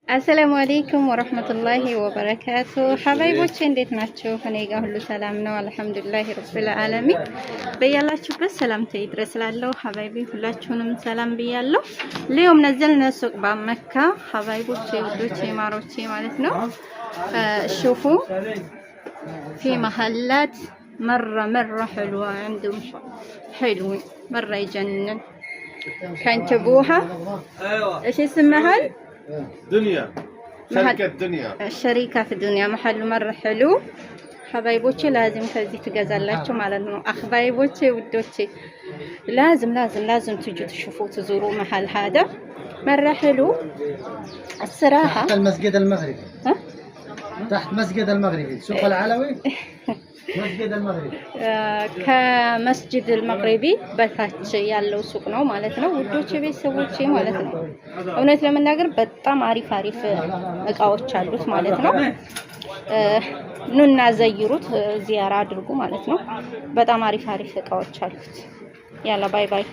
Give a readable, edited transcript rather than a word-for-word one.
السلام عليكم ورحمة الله وبركاته. حبايبوچ እንዴት ናችሁ? እኔ ጋር ሁሉ ሰላም ነው አልহামዱሊላህ ረብል ዓለሚን። በያላችሁበት ሰላምታ ይድረስላለሁ። حبايبي ሁላችሁንም ሰላም ብያለሁ። اليوم نزلنا سوق بمكة حبايبوچ ውዶቼ ማሮቼ ማለት ነው። شوفوا في محلات مرة حلوة عندهم حلوين مرة يجنن. كنتبوها ايش اسمها؟ دنيا شركة دنيا الشركة في الدنيا محل مرة حلو حبايبوچي لازم كذي تجازلاችሁ ማለት ነው اخبايبوچي ودوچي لازم تجوا تشوفوا تزوروا محل هذا مرة حلو الصراحة. تحت المسجد المغربي تحت مسجد المغربي سوق العلوي مسجد المغربي ከመስጂድ المغربي በታች ያለው ሱቅ ነው ማለት ነው ውዶቼ ቤተሰቦቼ ማለት ነው። እውነት ለመናገር በጣም አሪፍ እቃዎች አሉት ማለት ነው። ኑና ዘይሩት ዚያራ አድርጉ ማለት ነው። በጣም አሪፍ እቃዎች አሉት። ያላ ባይ ባይ